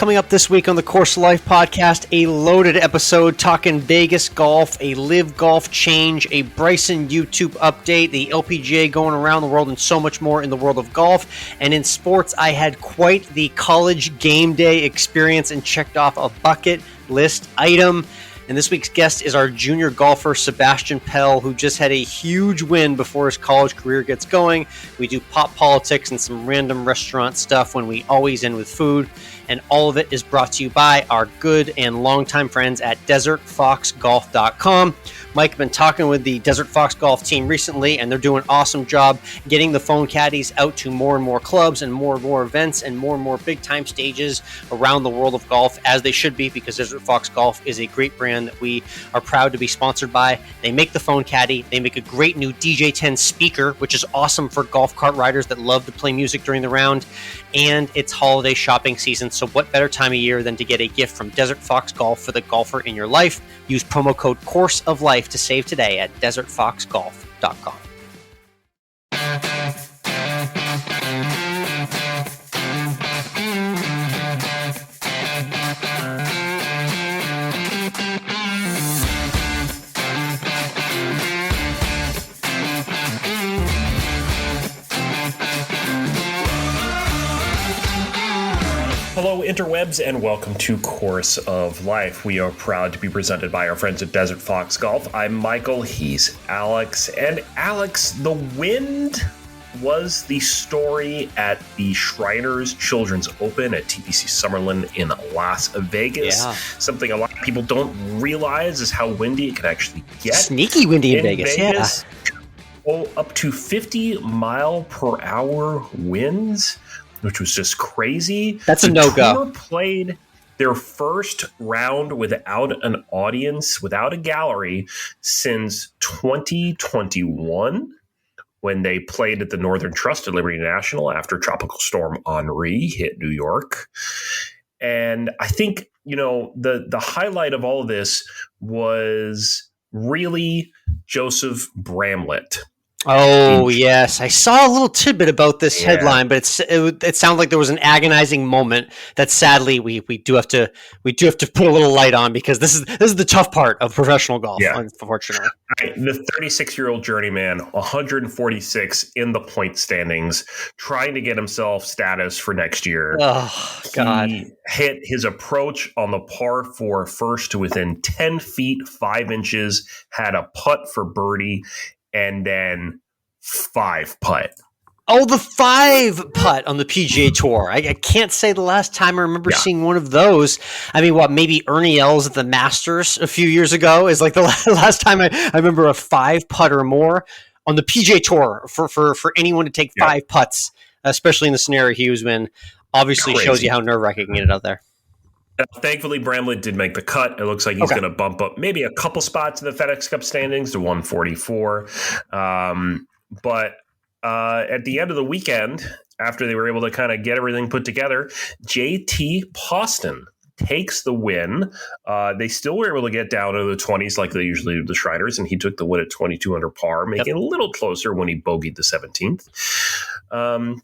Coming up this week on the Course of Life podcast, a loaded episode talking Vegas golf, a LIV Golf change, a Bryson YouTube update, the LPGA going around the world, and so much more in the world of golf. And in sports, I had quite the college game day experience and checked off a bucket list item. And this week's guest is our junior golfer, Sebastian Pell, who just had a huge win before his college career gets going. We do pop politics and some random restaurant stuff when we always end with food. And all of it is brought to you by our good and longtime friends at DesertFoxGolf.com. Mike, I've been talking with the Desert Fox Golf team recently, and they're doing an awesome job getting the phone caddies out to more and more clubs and more events and more big-time stages around the world of golf, as they should be, because Desert Fox Golf is a great brand that we are proud to be sponsored by. They make the phone caddy. They make a great new DJ-10 speaker, which is awesome for golf cart riders that love to play music during the round. And it's holiday shopping season, so what better time of year than to get a gift from Desert Fox Golf for the golfer in your life? Use promo code Course of Life to save today at DesertFoxGolf.com. Hello, interwebs, and welcome to Course of Life. We are proud to be presented by our friends at Desert Fox Golf. I'm Michael, he's Alex, and Alex, the wind was the story at the Shriners Children's Open at TPC Summerlin in Las Vegas. Yeah. Something a lot of people don't realize is how windy it can actually get. Sneaky windy in Vegas, yeah. Oh, up to 50 mile per hour winds, which was just crazy. That's a no-go. Tour played their first round without an audience, without a gallery, since 2021, when they played at the Northern Trust at Liberty National after Tropical Storm Henri hit New York. And I think, the highlight of all of this was really Joseph Bramlett. Oh, yes. I saw a little tidbit about this headline, but it sounds like there was an agonizing moment that sadly we do have to put a little light on, because this is the tough part of professional golf, unfortunately. The 36-year-old journeyman, 146 in the point standings, trying to get himself status for next year. Oh, God. He hit his approach on the par 4 first to within 10 feet, 5 inches, had a putt for birdie, and then 5 putt. Oh, the 5 putt on the PGA Tour. I can't say the last time I remember seeing one of those. I mean, maybe Ernie Els at the Masters a few years ago is like the last time I remember a 5 putt or more on the PGA Tour for anyone to take 5 putts, especially in the scenario he was in. Obviously shows you how nerve-wracking it is out there. Thankfully, Bramlett did make the cut. It looks like he's going to bump up maybe a couple spots in the FedEx Cup standings to 144. But at the end of the weekend, after they were able to kind of get everything put together, JT Poston takes the win. They still were able to get down to the 20s like they usually do, the Shriners, and he took the win at 22 under par, making it a little closer when he bogeyed the 17th.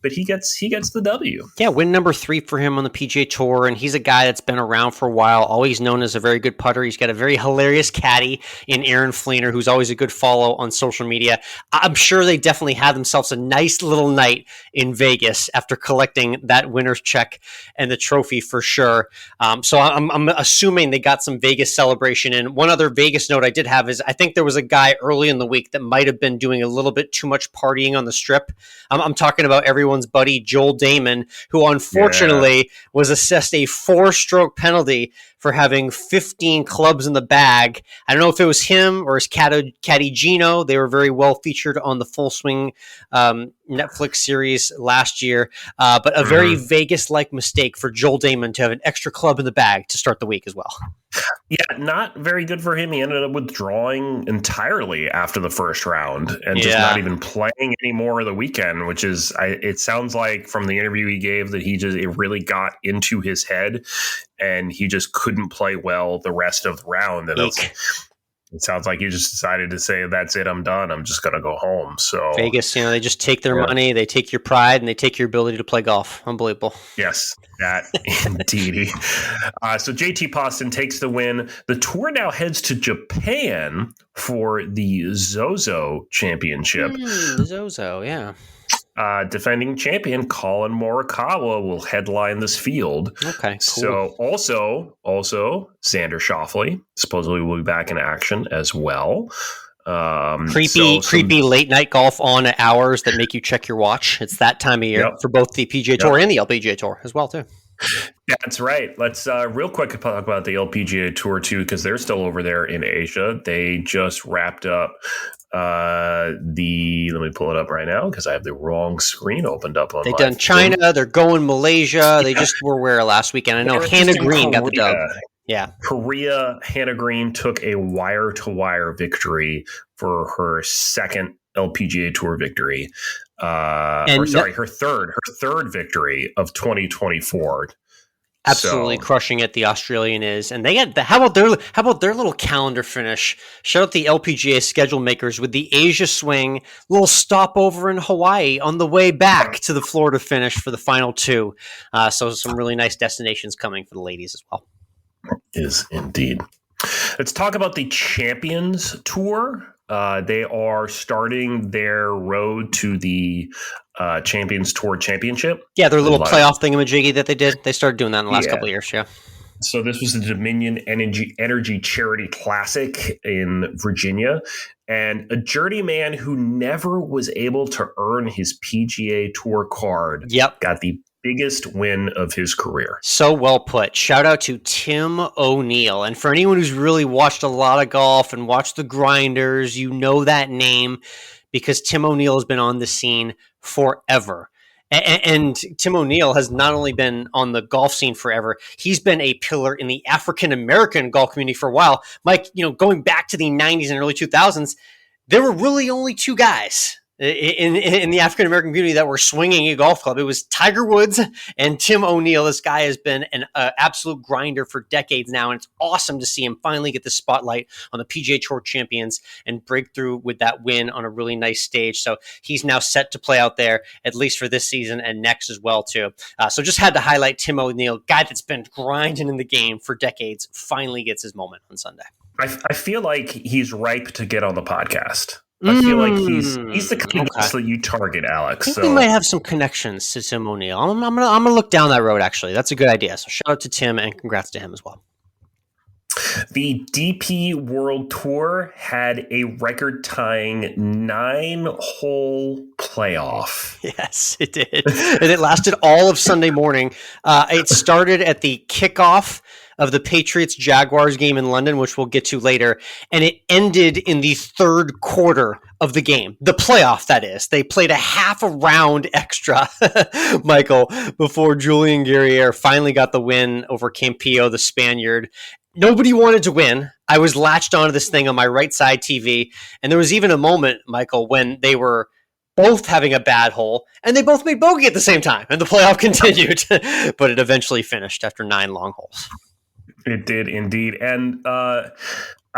But he gets the W. Yeah, win number 3 for him on the PGA Tour, and he's a guy that's been around for a while, always known as a very good putter. He's got a very hilarious caddy in Aaron Fleener, who's always a good follow on social media. I'm sure they definitely had themselves a nice little night in Vegas after collecting that winner's check and the trophy for sure. So I'm assuming they got some Vegas celebration in. One other Vegas note I did have is I think there was a guy early in the week that might have been doing a little bit too much partying on the strip. I'm talking about everyone's buddy Joel Damon, who unfortunately was assessed a 4-stroke penalty for having 15 clubs in the bag. I don't know if it was him or his caddy Gino. They were very well featured on the Full Swing Netflix series last year, but a very Vegas-like mistake for Joel Damon to have an extra club in the bag to start the week as well. Yeah, not very good for him. He ended up withdrawing entirely after the first round and just not even playing anymore of the weekend, which is, it sounds like from the interview he gave that it really got into his head and he just couldn't play well the rest of the round. And It sounds like you just decided to say, that's it, I'm done. I'm just going to go home. So Vegas, they just take their money, they take your pride, and they take your ability to play golf. Unbelievable. Yes, that indeed. So JT Poston takes the win. The tour now heads to Japan for the Zozo Championship. Zozo, yeah. Defending champion Colin Morikawa will headline this field. Okay, cool. So also Xander Schauffele supposedly will be back in action as well. Creepy late night golf on at hours that make you check your watch. It's that time of year for both the PGA Tour and the LPGA Tour as well too. That's right. Let's real quick talk about the LPGA Tour too, because they're still over there in Asia. They just wrapped up let me pull it up right now because I have the wrong screen opened up on. They've done China. Phone. They're going Malaysia. They just were where last weekend. I know Hannah Green got the dub. Yeah, Korea. Hannah Green took a wire-to-wire victory for her second LPGA Tour victory. Her third victory of 2024. Absolutely crushing it. The Australian is, and they had how about their little calendar finish? Shout out the LPGA schedule makers with the Asia swing, little stopover in Hawaii on the way back to the Florida finish for the final two. So some really nice destinations coming for the ladies as well. Is indeed. Let's talk about the Champions Tour. They are starting their road to the Champions Tour Championship. Yeah, their little playoff thingamajiggy that they did. They started doing that in the last couple of years, yeah. So this was the Dominion Energy Charity Classic in Virginia. And a journeyman who never was able to earn his PGA Tour card got the biggest win of his career. So well put. Shout out to Tim O'Neill. And for anyone who's really watched a lot of golf and watched the grinders, you know that name because Tim O'Neill has been on the scene forever. And Tim O'Neill has not only been on the golf scene forever, he's been a pillar in the African-American golf community for a while. Mike, going back to the 90s and early 2000s, there were really only two guys in the African-American community that were swinging a golf club. It was Tiger Woods and Tim O'Neill. This guy has been an absolute grinder for decades now, and it's awesome to see him finally get the spotlight on the PGA Tour Champions and break through with that win on a really nice stage. So he's now set to play out there, at least for this season and next as well, too. So just had to highlight Tim O'Neill, guy that's been grinding in the game for decades, finally gets his moment on Sunday. I feel like he's ripe to get on the podcast. I feel like he's the kind of guy that you target, Alex. I think we might have some connections to Tim O'Neill. I'm gonna look down that road. Actually, that's a good idea. So shout out to Tim and congrats to him as well. The DP World Tour had a record-tying 9-hole playoff. Yes, it did, and it lasted all of Sunday morning. It started at the kickoff of the Patriots-Jaguars game in London, which we'll get to later, and it ended in the third quarter of the game. The playoff, that is. They played a half a round extra, Michael, before Julian Guerriere finally got the win over Campillo, the Spaniard. Nobody wanted to win. I was latched onto this thing on my right side TV, and there was even a moment, Michael, when they were both having a bad hole, and they both made bogey at the same time, and the playoff continued, but it eventually finished after 9 long holes. It did indeed. And I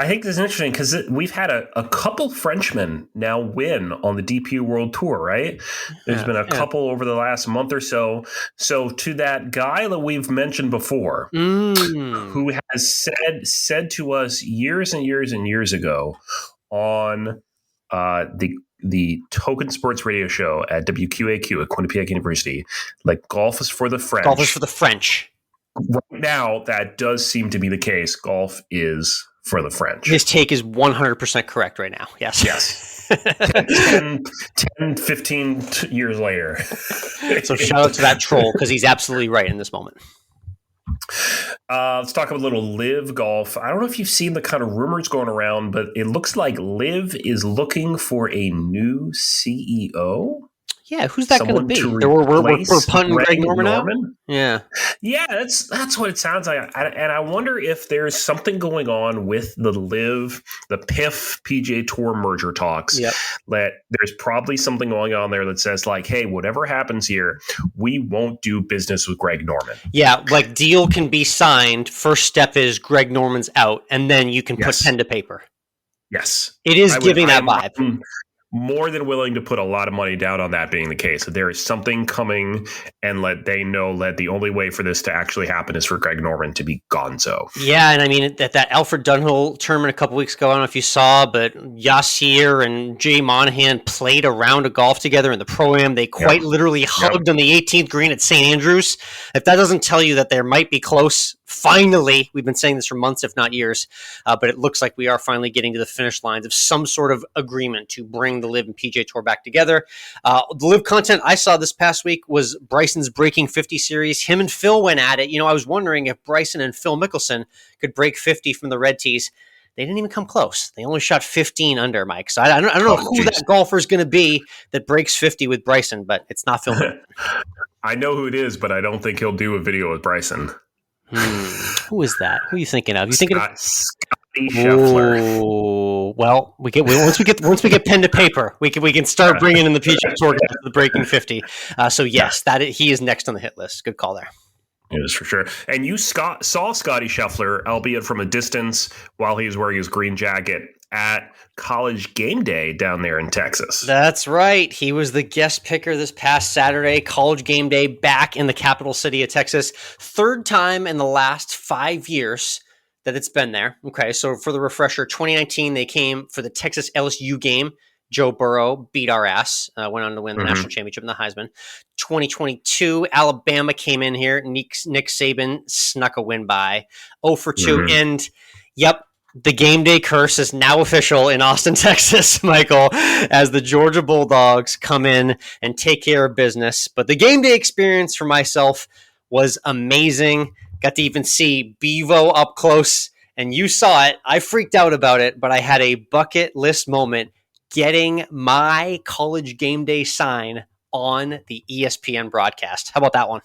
think this is interesting because we've had a couple Frenchmen now win on the DP World Tour, right? There's been a couple over the last month or so. So to that guy that we've mentioned before, who has said to us years and years and years ago on the Token Sports Radio show at WQAQ at Quinnipiac University, like golf is for the French. Golf is for the French. Right now, that does seem to be the case. Golf is for the French. His take is 100% correct right now. Yes. Yes. 10, 15 years later. So shout out to that troll because he's absolutely right in this moment. Let's talk a little LIV Golf. I don't know if you've seen the kind of rumors going around, but it looks like LIV is looking for a new CEO. Yeah, who's that going to be? We're punting Greg Norman out? Yeah, that's what it sounds like. And I wonder if there's something going on with the LIV, the PIF PGA Tour merger talks. Yep. That there's probably something going on there that says like, hey, whatever happens here, we won't do business with Greg Norman. Yeah, like deal can be signed. First step is Greg Norman's out, and then you can put pen to paper. Yes. It is giving that vibe. I'm more than willing to put a lot of money down on that being the case. That there is something coming, and let the only way for this to actually happen is for Greg Norman to be gonzo. Yeah, and I mean, that Alfred Dunhill tournament a couple weeks ago, I don't know if you saw, but Yasir and Jay Monahan played a round of golf together in the Pro-Am. They quite literally hugged on the 18th green at St. Andrews. If that doesn't tell you that they might be close, finally, we've been saying this for months, if not years, but it looks like we are finally getting to the finish lines of some sort of agreement to bring the LIV and PGA Tour back together. The LIV content I saw this past week was Bryson's Breaking 50 series. Him and Phil went at it. You know, I was wondering if Bryson and Phil Mickelson could break 50 from the red tees. They didn't even come close. They only shot 15 under, Mike. So I don't know who that golfer is going to be that breaks 50 with Bryson, but it's not Phil Mickelson. I know who it is, but I don't think he'll do a video with Bryson. Who is that? Who are you thinking of? You thinking of Scotty Scheffler? Oh, well, once we get pen to paper, we can start bringing in the PGA Tour guys to the Breaking 50. So yes, he is next on the hit list. Good call there. It is for sure. And you saw Scotty Scheffler, albeit from a distance, while he was wearing his green jacket at College Game Day down there in Texas. That's right. He was the guest picker this past Saturday, College Game Day, back in the capital city of Texas. Third time in the last 5 years that it's been there. Okay, so for the refresher, 2019, they came for the Texas LSU game. Joe Burrow beat our ass, went on to win the national championship in the Heisman. 2022, Alabama came in here. Nick Saban snuck a win by 0 for 2. And, yep, the game day curse is now official in Austin, Texas, Michael, as the Georgia Bulldogs come in and take care of business. But the game day experience for myself was amazing. Got to even see Bevo up close, and you saw it. I freaked out about it, but I had a bucket list moment getting my College Game Day sign on the ESPN broadcast. How about that one?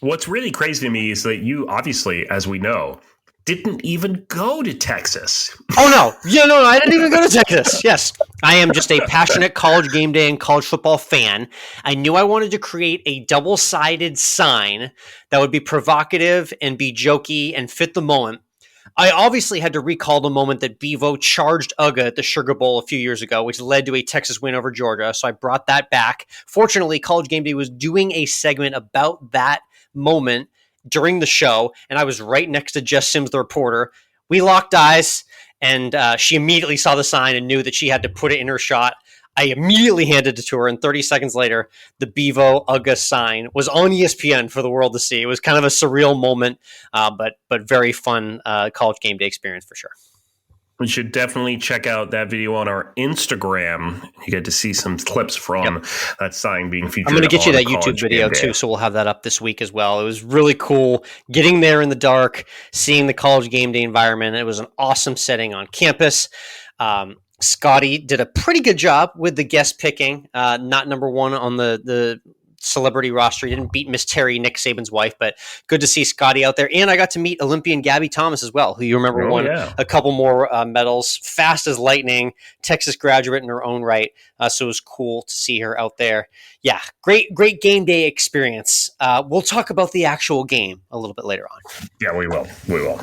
What's really crazy to me is that you, obviously, as we know, didn't even go to Texas. Oh, no. Yeah, no, I didn't even go to Texas. Yes. I am just a passionate College Game Day and college football fan. I knew I wanted to create a double-sided sign that would be provocative and be jokey and fit the moment. I obviously had to recall the moment that Bevo charged Uga at the Sugar Bowl a few years ago, which led to a Texas win over Georgia. So I brought that back. Fortunately, College Game Day was doing a segment about that moment during the show, and I was right next to Jess Sims, the reporter. We locked eyes, and she immediately saw the sign and knew that she had to put it in her shot. I immediately handed it to her, and 30 seconds later, the Bevo Uga sign was on ESPN for the world to see. It was kind of a surreal moment, but very fun College Game Day experience for sure. We should definitely check out that video on our Instagram. You get to see some clips from that sign being featured. I'm going to get you that YouTube video too, so we'll have that up this week as well. It was really cool getting there in the dark, seeing the College Game Day environment. It was an awesome setting on campus. Scotty did a pretty good job with the guest picking. Not number one on the celebrity roster. He didn't beat Miss Terry, Nick Saban's wife, but good to see Scotty out there. And I got to meet Olympian Gabby Thomas as well, who you remember won a couple more medals. Fast as lightning, Texas graduate in her own right. So it was cool to see her out there. Yeah, great game day experience. We'll talk about the actual game a little bit later on. Yeah, we will.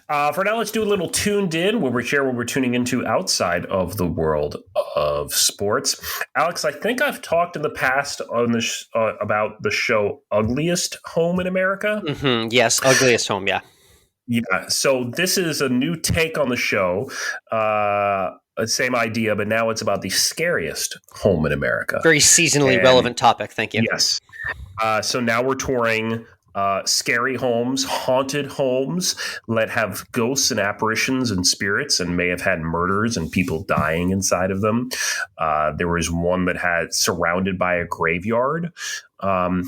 For now, let's do a little tuned in where we share what we're tuning into outside of the world of sports. Alex, I think I've talked in the past on this about the show Ugliest Home in America. Mm-hmm. Yes, Ugliest Home, yeah. Yeah, so this is a new take on the show. Same idea, but now it's about the scariest home in America. Very seasonally relevant topic, thank you. Yes. So now we're touring scary homes, haunted homes that have ghosts and apparitions and spirits and may have had murders and people dying inside of them. There was one that had surrounded by a graveyard,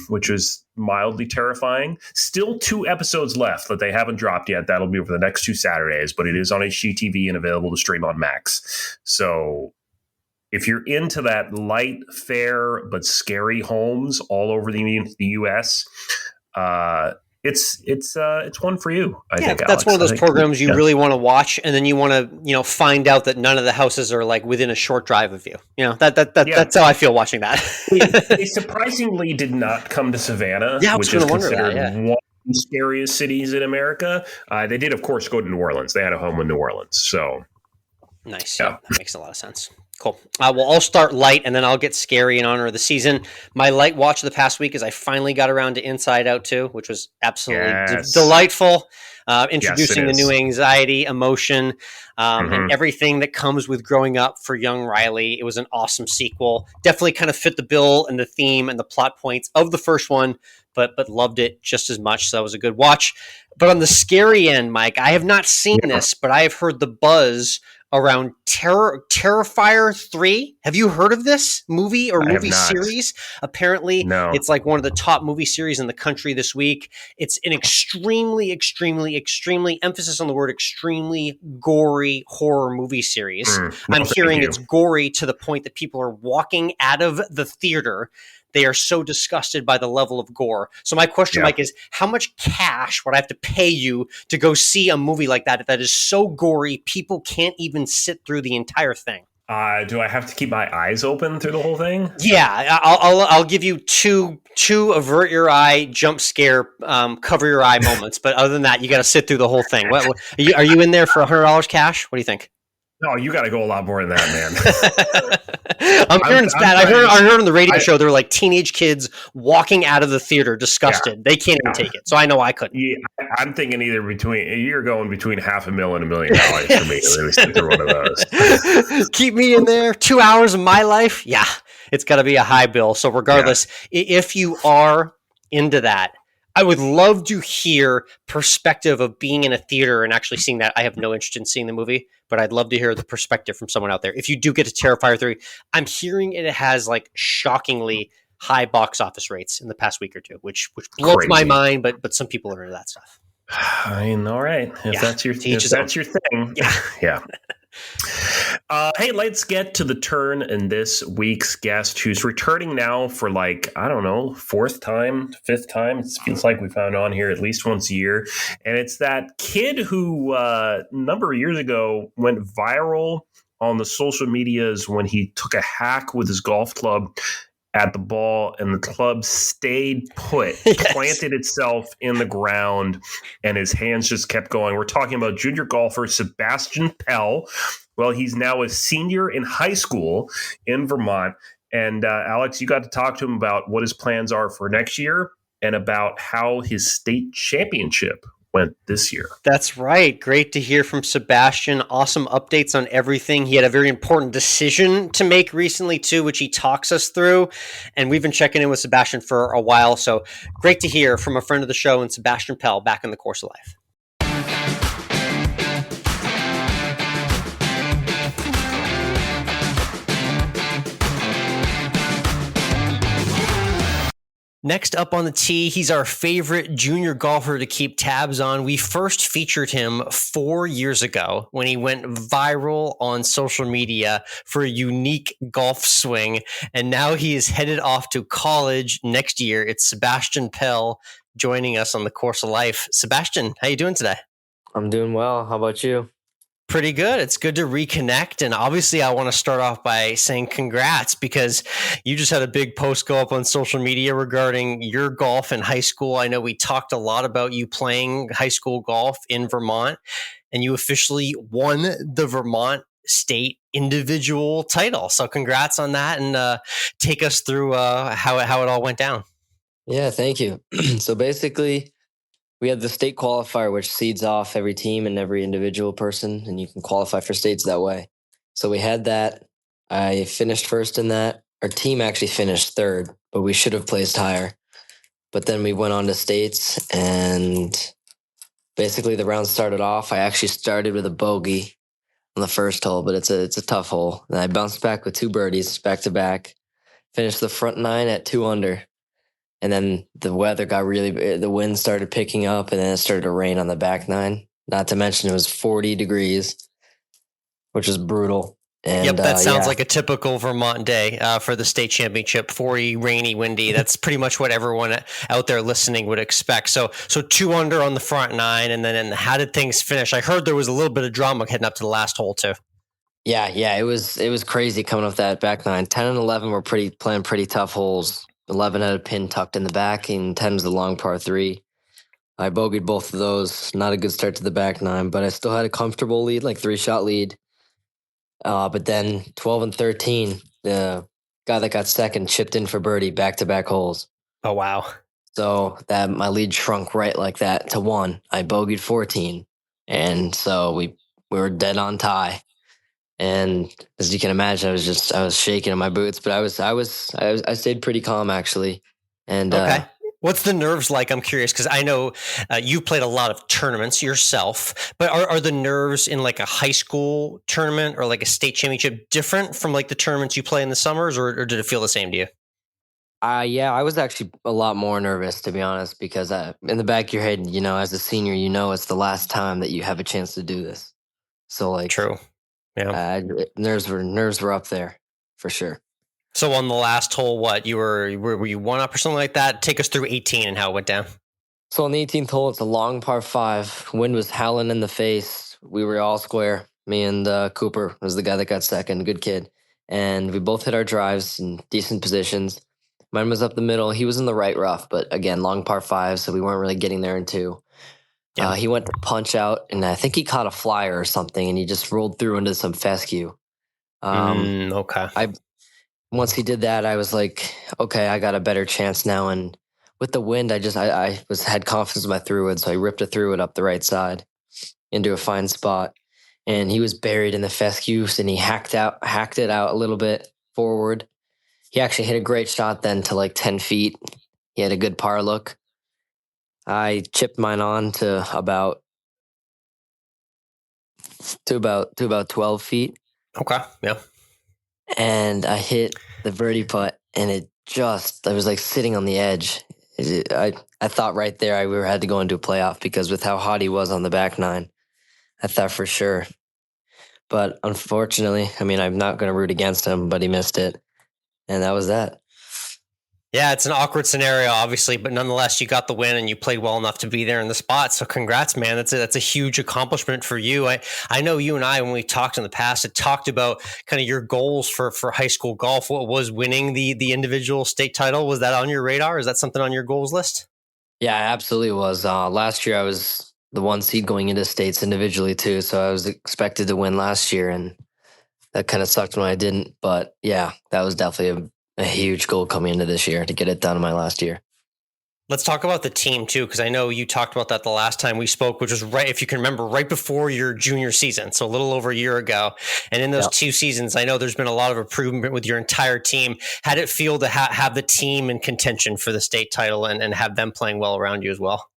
which was mildly terrifying. Still 2 episodes left that they haven't dropped yet. That'll be over the next 2 Saturdays, but it is on HGTV and available to stream on Max. So if you're into that light, fair, but scary homes all over the U.S., it's one for you. I think that's one of those programs you really want to watch, and then you want to find out that none of the houses are like within a short drive of you. That's how I feel watching that. They surprisingly did not come to Savannah, which is considered one of the scariest cities in America. They did, of course, go to New Orleans. They had a home in New Orleans, so. Nice. Yeah, that makes a lot of sense. Cool. Well, I'll start light and then I'll get scary in honor of the season. My light watch of the past week is I finally got around to Inside Out 2, which was absolutely delightful. Introducing the new anxiety, emotion, and everything that comes with growing up for young Riley. It was an awesome sequel. Definitely kind of fit the bill and the theme and the plot points of the first one, but loved it just as much. So that was a good watch. But on the scary end, Mike, I have not seen this, but I have heard the buzz around Terrifier 3. Have you heard of this movie or movie series? Apparently, it's like one of the top movie series in the country this week. It's an extremely, emphasis on the word extremely gory horror movie series. I'm hearing it's gory to the point that people are walking out of the theater. They are so disgusted by the level of gore. So my question, Mike, is how much cash would I have to pay you to go see a movie like that is so gory people can't even sit through the entire thing? Do I have to keep my eyes open through the whole thing? Yeah, I'll give you two avert your eye, jump scare, cover your eye moments. But other than that, you got to sit through the whole thing. What are you in there for $100 cash? What do you think? No, you got to go a lot more than that, man. I'm hearing it's bad. I heard on the radio show there were like teenage kids walking out of the theater disgusted. They can't even take it. So I know I couldn't. Yeah, I'm thinking you're going between $500,000 and $1 million for me to really sit through one of those. Keep me in there. 2 hours of my life. Yeah, it's got to be a high bill. So regardless, if you are into that, I would love to hear perspective of being in a theater and actually seeing that. I have no interest in seeing the movie, but I'd love to hear the perspective from someone out there. If you do get to Terrifier 3, I'm hearing it has like shockingly high box office rates in the past week or two, which blows my mind, but some people are into that stuff. I mean, all right. If that's your thing. Yeah. Hey, let's get to the turn in this week's guest, who's returning now for fifth time. It feels like we've found on here at least once a year. And it's that kid who a number of years ago went viral on the social medias when he took a hack with his golf club at the ball, and the club stayed put, planted itself in the ground, and his hands just kept going. We're talking about junior golfer Sebastian Pell. Well, he's now a senior in high school in Vermont. And Alex, you got to talk to him about what his plans are for next year and about how his state championship went this year. That's right. Great to hear from Sebastian. Awesome updates on everything. He had a very important decision to make recently too, which he talks us through. And we've been checking in with Sebastian for a while. So great to hear from a friend of the show and Sebastian Pell back in the course of life. Next up on the tee, he's our favorite junior golfer to keep tabs on. We first featured him 4 years ago when he went viral on social media for a unique golf swing. And now he is headed off to college next year. It's Sebastian Pell joining us on the course of life. Sebastian, how you doing today? I'm doing well. How about you? Pretty good. It's good to reconnect. And obviously, I want to start off by saying congrats because you just had a big post go up on social media regarding your golf in high school. I know we talked a lot about you playing high school golf in Vermont, and you officially won the Vermont state individual title. So congrats on that, and take us through how it all went down. Yeah, thank you. So basically, we had the state qualifier, which seeds off every team and every individual person, and you can qualify for states that way. So we had that. I finished first in that. Our team actually finished third, but we should have placed higher. But then we went on to states, and basically the round started off. I actually started with a bogey on the first hole, but it's a tough hole. And I bounced back with 2 birdies back to back. Finished the front 9 at 2 under. And then the weather got the wind started picking up, and then it started to rain on the back 9. Not to mention it was 40 degrees, which is brutal. And, yep, that sounds like a typical Vermont day for the state championship. 40, rainy, windy. That's pretty much what everyone out there listening would expect. So 2 under on the front 9, and then how did things finish? I heard there was a little bit of drama heading up to the last hole too. Yeah, it was crazy coming off that back 9. 10 and 11 were playing pretty tough holes. 11 had a pin tucked in the back, and 10 was the long par 3. I bogeyed both of those. Not a good start to the back 9, but I still had a comfortable lead, like 3-shot lead. But then 12 and 13, the guy that got second chipped in for birdie back-to-back holes. Oh, wow. So that my lead shrunk right like that to 1. I bogeyed 14, and so we were dead on tie. And as you can imagine, I was shaking in my boots, but I stayed pretty calm actually. And okay. What's the nerves like? I'm curious because I know you played a lot of tournaments yourself, but are the nerves in like a high school tournament or like a state championship different from like the tournaments you play in the summers, or did it feel the same to you? Yeah, I was actually a lot more nervous, to be honest, because in the back of your head, as a senior, it's the last time that you have a chance to do this. So like, true, yeah, nerves were up there for sure. So on the last hole, what were you 1-up or something like that? Take us through 18 and how it went down. So on the 18th hole, it's a long par 5. Wind was howling in the face. We were all square. Me and Cooper was the guy that got second, good kid, and we both hit our drives in decent positions. Mine was up the middle. He was in the right rough, but again, long par 5, so we weren't really getting there in 2. Yeah. He went to punch out, and I think he caught a flyer or something, and he just rolled through into some fescue. Okay. Once he did that, I was like, okay, I got a better chance now. And with the wind, I had confidence in my through-wood, so I ripped a through-wood up the right side into a fine spot. And he was buried in the fescue, and he hacked it out a little bit forward. He actually hit a great shot then to like 10 feet. He had a good par look. I chipped mine on to about 12 feet. Okay, yeah. And I hit the birdie putt, and I was like sitting on the edge. I thought right there we had to go into a playoff because with how hot he was on the back 9, I thought for sure. But unfortunately, I mean, I'm not going to root against him, but he missed it. And that was that. Yeah, it's an awkward scenario, obviously, but nonetheless, you got the win and you played well enough to be there in the spot. So congrats, man. That's a huge accomplishment for you. I know you and I, when we talked in the past, had talked about kind of your goals for high school golf. What was winning the individual state title? Was that on your radar? Is that something on your goals list? Yeah, it absolutely was. Last year, I was the 1 seed going into states individually too. So I was expected to win last year, and that kind of sucked when I didn't. But yeah, that was definitely a huge goal coming into this year to get it done in my last year. Let's talk about the team too, because I know you talked about that the last time we spoke, which was right, if you can remember, right before your junior season, so a little over a year ago. And in those 2 seasons, I know there's been a lot of improvement with your entire team. How did it feel to have the team in contention for the state title and have them playing well around you as well?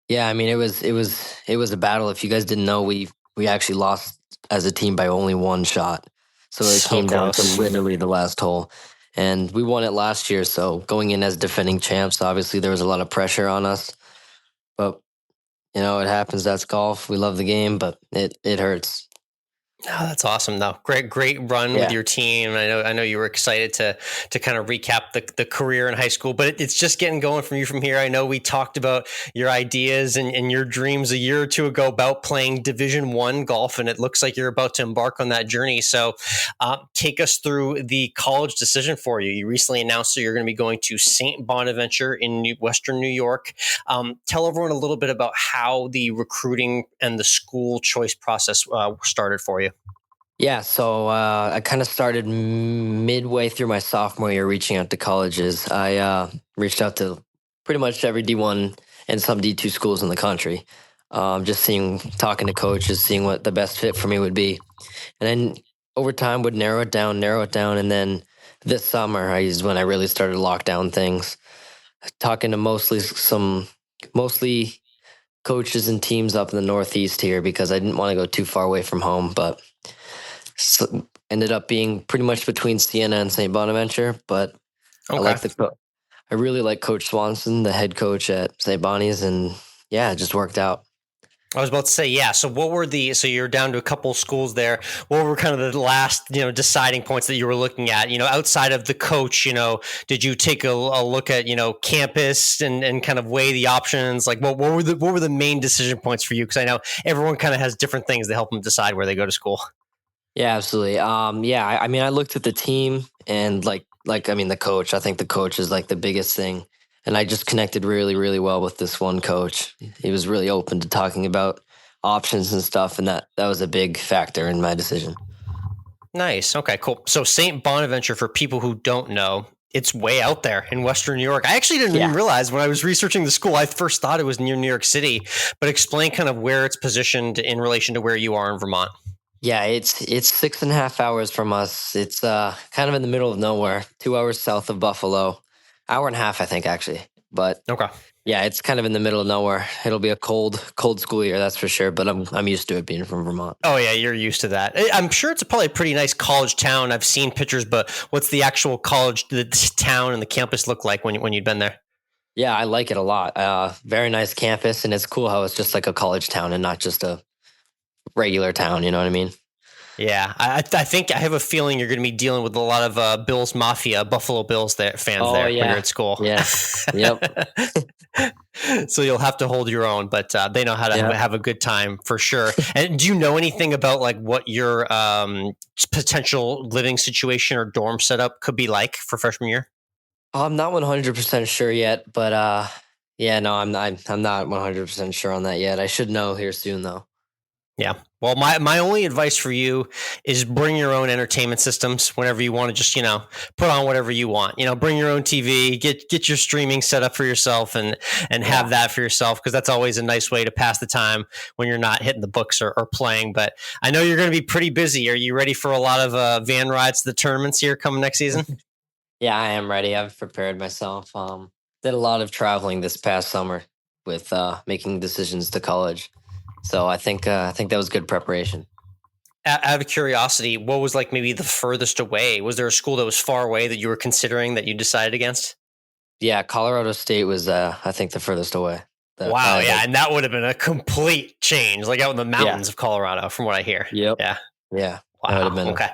Yeah, I mean, it was a battle. If you guys didn't know, we actually lost as a team by only 1 shot, so it came down to literally the last hole. And we won it last year, so going in as defending champs, obviously there was a lot of pressure on us. But, it happens. That's golf. We love the game, but it hurts. Oh, that's awesome, though. Great run with your team. I know you were excited to kind of recap the career in high school, but it's just getting going from here. I know we talked about your ideas and your dreams a year or 2 ago about playing Division I golf, and it looks like you're about to embark on that journey. So take us through the college decision for you. You recently announced that you're going to be going to St. Bonaventure in Western New York. Tell everyone a little bit about how the recruiting and the school choice process started for you. Yeah, so I kind of started midway through my sophomore year reaching out to colleges. I reached out to pretty much every D1 and some D2 schools in the country, just talking to coaches, seeing what the best fit for me would be. And then over time would narrow it down. And then this summer is when I really started to lock down things, talking to mostly coaches and teams up in the Northeast here because I didn't want to go too far away from home, but ended up being pretty much between Siena and St. Bonaventure, but okay. I really like Coach Swanson, the head coach at St. Bonnie's, and yeah, it just worked out. I was about to say, yeah. So so you're down to a couple of schools there. What were kind of the last, deciding points that you were looking at, outside of the coach, did you take a look at, campus and kind of weigh the options? Like what were the main decision points for you? Because I know everyone kind of has different things that help them decide where they go to school. Yeah, absolutely. I mean, I looked at the team and the coach. I think the coach is like the biggest thing. And I just connected really, really well with this one coach. He was really open to talking about options and stuff. And that was a big factor in my decision. Nice. Okay, cool. So St. Bonaventure, for people who don't know, it's way out there in Western New York. I actually didn't even realize when I was researching the school, I first thought it was near New York City, but explain kind of where it's positioned in relation to where you are in Vermont. Yeah, it's 6.5 hours from us. It's kind of in the middle of nowhere, 2 hours south of Buffalo, hour and a half, I think, actually. But okay. Yeah, it's kind of in the middle of nowhere. It'll be a cold school year, that's for sure. But I'm used to it being from Vermont. Oh yeah, you're used to that. I'm sure it's probably a pretty nice college town. I've seen pictures, but what's the actual college, the town, and the campus look like when you'd been there? Yeah, I like it a lot. Very nice campus, and it's cool how it's just like a college town and not just a regular town. You know what I mean? Yeah, I think I have a feeling you're going to be dealing with a lot of Bills Mafia, Buffalo Bills fans there when you're at school. Yeah, yep. So you'll have to hold your own, but they know how to have a good time for sure. And do you know anything about like what your potential living situation or dorm setup could be like for freshman year? I'm not 100% sure yet, but I'm not 100% sure on that yet. I should know here soon though. Yeah. Well, my only advice for you is bring your own entertainment systems whenever you want to just, put on whatever you want. Bring your own TV, get your streaming set up for yourself and have that for yourself, because that's always a nice way to pass the time when you're not hitting the books or playing. But I know you're going to be pretty busy. Are you ready for a lot of van rides to the tournaments here coming next season? Yeah, I am ready. I've prepared myself. Did a lot of traveling this past summer with making decisions to college. So I think that was good preparation. Out of curiosity, what was like maybe the furthest away? Was there a school that was far away that you were considering that you decided against? Yeah, Colorado State was, I think, the furthest away. Wow, yeah, and that would have been a complete change, like out in the mountains of Colorado, from what I hear. Yep. Yeah. Wow. Okay.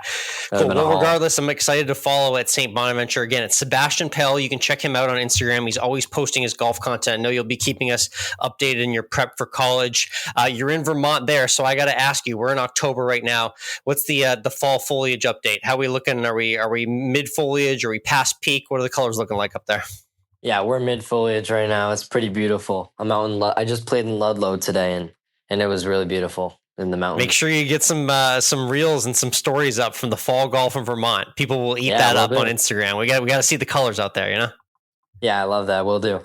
Cool. Well, regardless, I'm excited to follow at St. Bonaventure. Again, it's Sebastian Pell. You can check him out on Instagram. He's always posting his golf content. I know you'll be keeping us updated in your prep for college. You're in Vermont there, so I got to ask you. We're in October right now. What's the fall foliage update? How are we looking? Are we mid foliage? Are we past peak? What are the colors looking like up there? Yeah, we're mid foliage right now. It's pretty beautiful. I'm out in. I just played in Ludlow today, and it was really beautiful. In the mountains. Make sure you get some reels and some stories up from the fall golf in Vermont. People will eat that up on Instagram. We got to see the colors out there, Yeah, I love that. We'll do.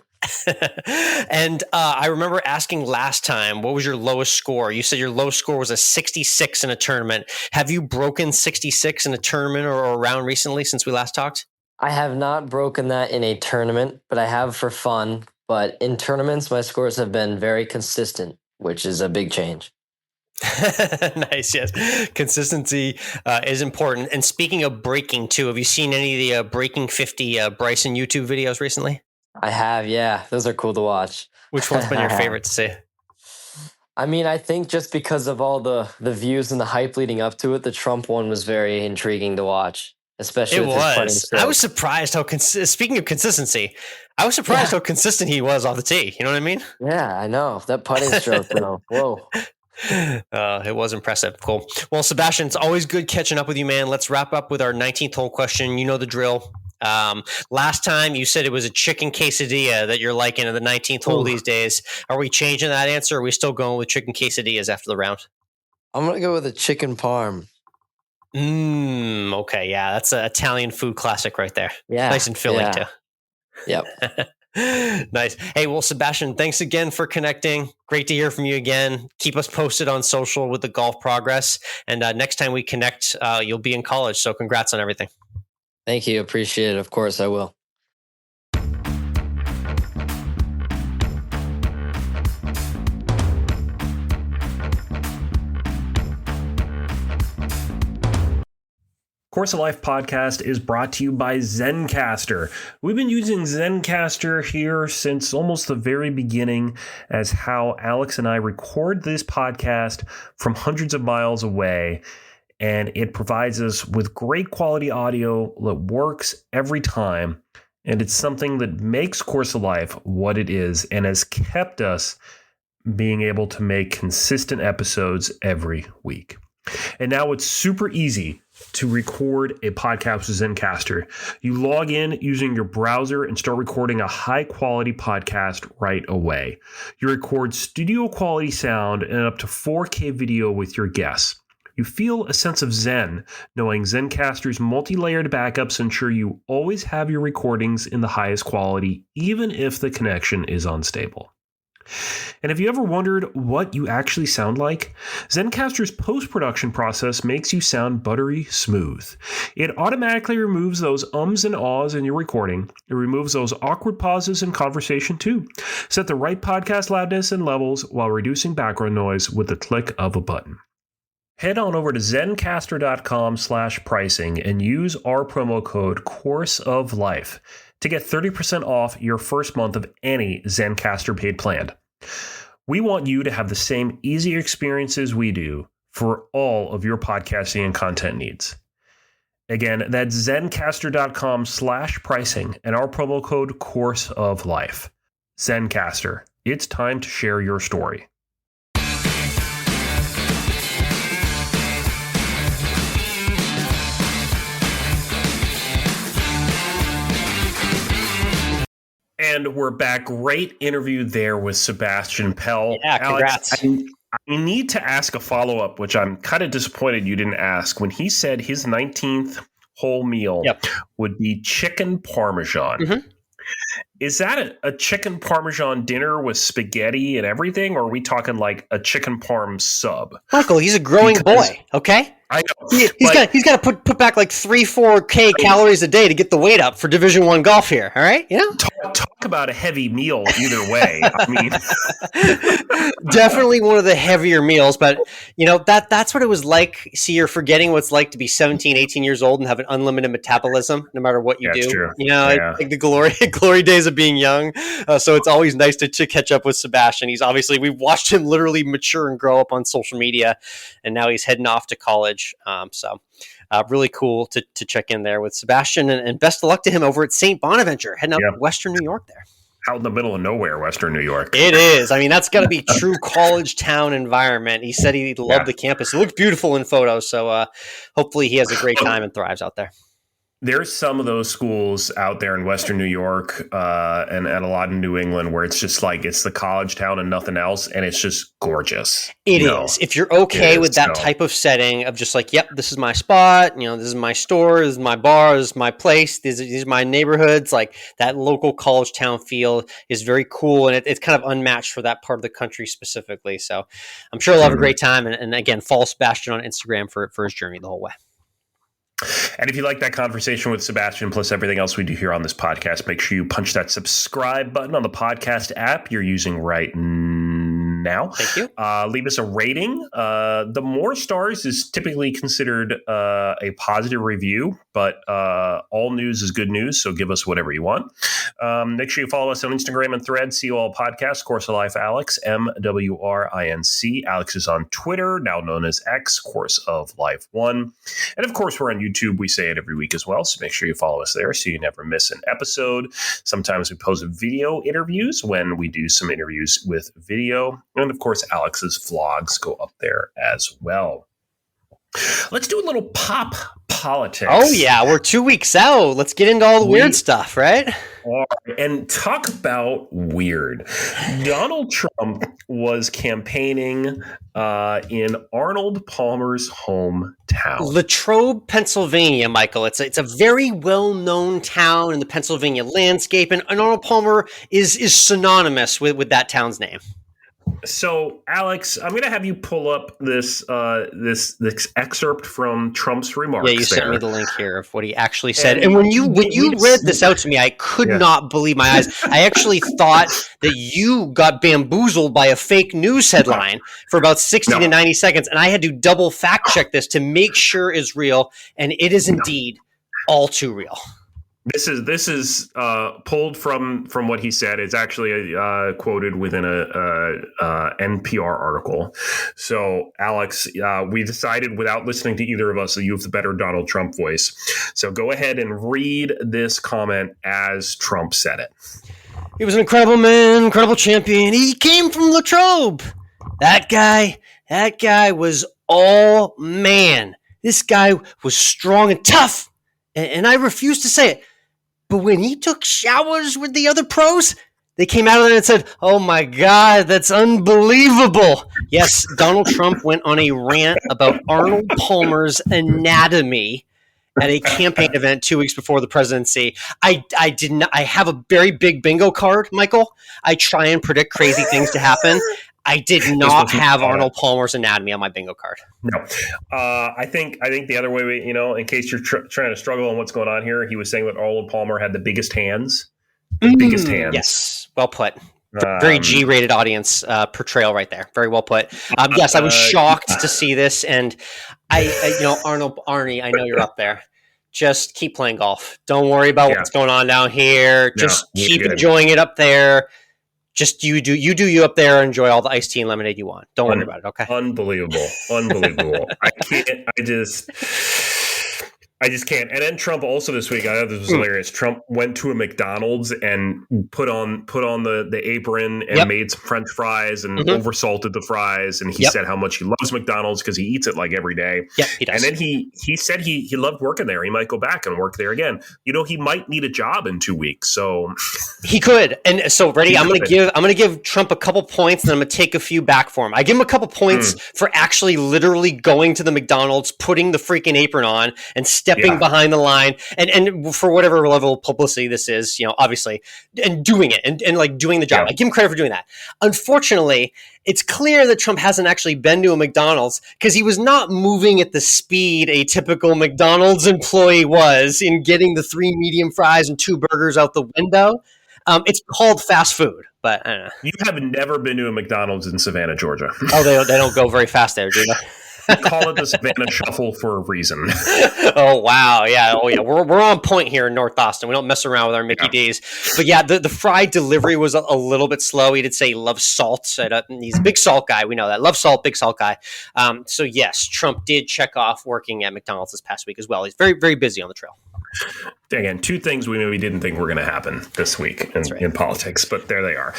And I remember asking last time, what was your lowest score? You said your lowest score was a 66 in a tournament. Have you broken 66 in a tournament or a round recently since we last talked? I have not broken that in a tournament, but I have for fun. But in tournaments, my scores have been very consistent, which is a big change. Nice. Yes. Consistency is important. And speaking of breaking too, have you seen any of the Breaking 50 Bryson YouTube videos recently? I have. Yeah. Those are cool to watch. Which one's been your favorite to see? I mean, I think just because of all the views and the hype leading up to it, the Trump one was very intriguing to watch, especially with his putting stroke. I was surprised how, speaking of consistency, I was surprised how consistent he was off the tee. You know what I mean? Yeah, I know. That putting stroke, though. Whoa. It was impressive. Cool. Well, Sebastian, it's always good catching up with you, man. Let's wrap up with our 19th hole question. You know the drill. Last time you said it was a chicken quesadilla that you're liking at the 19th hole these days. Are we changing that answer? Or are we still going with chicken quesadillas after the round? I'm going to go with a chicken parm. Okay. Yeah. That's an Italian food classic right there. Yeah. Nice and filling too. Yep. Nice. Hey, well, Sebastian, thanks again for connecting. Great to hear from you again. Keep us posted on social with the golf progress. And next time we connect, you'll be in college. So congrats on everything. Thank you. Appreciate it. Of course, I will. Course of Life podcast is brought to you by Zencastr. We've been using Zencastr here since almost the very beginning as how Alex and I record this podcast from hundreds of miles away. And it provides us with great quality audio that works every time. And it's something that makes Course of Life what it is and has kept us being able to make consistent episodes every week. And now it's super easy to record a podcast with Zencastr. You log in using your browser and start recording a high-quality podcast right away. You record studio-quality sound and up to 4K video with your guests. You feel a sense of zen, knowing Zencastr's multi-layered backups ensure you always have your recordings in the highest quality, even if the connection is unstable. And have you ever wondered what you actually sound like? Zencastr's post-production process makes you sound buttery smooth. It automatically removes those ums and ahs in your recording. It removes those awkward pauses in conversation too. Set the right podcast loudness and levels while reducing background noise with the click of a button. Head on over to zencastr.com/pricing and use our promo code CourseOfLife to get 30% off your first month of any Zencastr paid plan. We want you to have the same easy experiences we do for all of your podcasting and content needs. Again, that's zencastr.com/pricing and our promo code CourseOfLife. Zencastr, it's time to share your story. And we're back. Great interview there with Sebastian Pell. Yeah, congrats. Alex, I need to ask a follow-up, which I'm kind of disappointed you didn't ask. When he said his 19th whole meal would be chicken parmesan. Mm-hmm. Is that a chicken parmesan dinner with spaghetti and everything, or are we talking like a chicken parm sub? Michael, he's a growing boy, okay? I know. He's got to put back like 3-4K calories a day to get the weight up for Division I golf here. All right, you know. Talk about a heavy meal either way. I mean, definitely one of the heavier meals, but you know that's what it was like. See, you're forgetting what it's like to be 17, 18 years old and have an unlimited metabolism, no matter what you do. True. You know, like the glory days of being young. So it's always nice to catch up with Sebastian. He's obviously we've watched him literally mature and grow up on social media, and now he's heading off to college. So really cool to check in there with Sebastian, and best of luck to him over at St. Bonaventure, heading out to Western New York there. Out in the middle of nowhere, Western New York. It is. I mean, that's got to be true college town environment. He said he loved the campus. It looked beautiful in photos, so hopefully he has a great time and thrives out there. There's some of those schools out there in Western New York and a lot in New England where it's just like it's the college town and nothing else, and it's just gorgeous. It is. If you're okay with that type of setting of just like, yep, this is my spot, you know, this is my store, this is my bar, this is my place, these are my neighborhoods, like that local college town feel is very cool, and it's kind of unmatched for that part of the country specifically. So I'm sure he'll have a great time, and again, follow Sebastian on Instagram for his journey the whole way. And if you like that conversation with Sebastian, plus everything else we do here on this podcast, make sure you punch that subscribe button on the podcast app you're using right now. Thank you. Leave us a rating. The more stars is typically considered a positive review, but all news is good news, so give us whatever you want. Make sure you follow us on Instagram and Threads, COL Podcast, Course of Life Alex, MWRINC. Alex is on Twitter, now known as X, Course of Life 1. And of course, we're on YouTube. We say it every week as well, so make sure you follow us there so you never miss an episode. Sometimes we post video interviews when we do some interviews with video. And of course, Alex's vlogs go up there as well. Let's do a little pop politics. Oh, yeah. We're 2 weeks out. Let's get into all the weird stuff, right? And talk about weird. Donald Trump was campaigning in Arnold Palmer's hometown. Latrobe, Pennsylvania, Michael. It's a very well-known town in the Pennsylvania landscape, and Arnold Palmer is synonymous with that town's name. So, Alex, I'm going to have you pull up this excerpt from Trump's remarks. Yeah, you sent me the link here of what he actually said. And when you read this out to me, I could not believe my eyes. I actually thought that you got bamboozled by a fake news headline for about 60 to 90 seconds, and I had to double fact check this to make sure it's real, and it is indeed all too real. This is pulled from what he said. It's actually quoted within a NPR article. So, Alex, we decided without listening to either of us that you have the better Donald Trump voice. So go ahead and read this comment as Trump said it. He was an incredible man, incredible champion. He came from Latrobe. That guy was all man. This guy was strong and tough. And I refuse to say it. But when he took showers with the other pros, They came out of there and said, "Oh my God, that's unbelievable." Yes, Donald Trump went on a rant about Arnold Palmer's anatomy at a campaign event 2 weeks before the presidency. I did not. I have a very big bingo card, Michael. I try and predict crazy things to happen. I did not have Arnold Palmer's anatomy on my bingo card. No, I think the other way, in case you're trying to struggle on what's going on here, he was saying that Arnold Palmer had the biggest hands. Biggest hands. Yes, well put. Very G-rated audience portrayal right there. Very well put. Yes, I was shocked to see this, and Arnie, I know you're up there. Just keep playing golf. Don't worry about what's going on down here. Just keep enjoying it up there. Just you do you up there. Enjoy all the iced tea and lemonade you want. Don't worry about it. Okay. Unbelievable. I can't. I just can't. And then Trump also this week, I thought this was hilarious. Trump went to a McDonald's and put on the apron and made some French fries and oversalted the fries. And he said how much he loves McDonald's because he eats it like every day. Yep, he does. And then he said he loved working there. He might go back and work there again. He might need a job in 2 weeks. So he could. And so ready, I'm gonna give Trump a couple points, and I'm gonna take a few back for him. I give him a couple points for actually literally going to the McDonald's, putting the freaking apron on, and stepping behind the line, and for whatever level of publicity this is, obviously, and doing it and like doing the job. I give him credit for doing that. Unfortunately, it's clear that Trump hasn't actually been to a McDonald's because he was not moving at the speed a typical McDonald's employee was in getting the 3 medium fries and 2 burgers out the window. It's called fast food, but I don't know. You have never been to a McDonald's in Savannah, Georgia. Oh, they don't go very fast there, do they? We call it the Savannah Shuffle for a reason. Oh, wow. Yeah. Oh, yeah. We're on point here in North Austin. We don't mess around with our Mickey D's. But yeah, the fry delivery was a little bit slow. He did say he loves salt. He's a big salt guy. We know that. Love salt, big salt guy. So yes, Trump did check off working at McDonald's this past week as well. He's very, very busy on the trail. Again, 2 things we maybe didn't think were going to happen this week in politics, but there they are.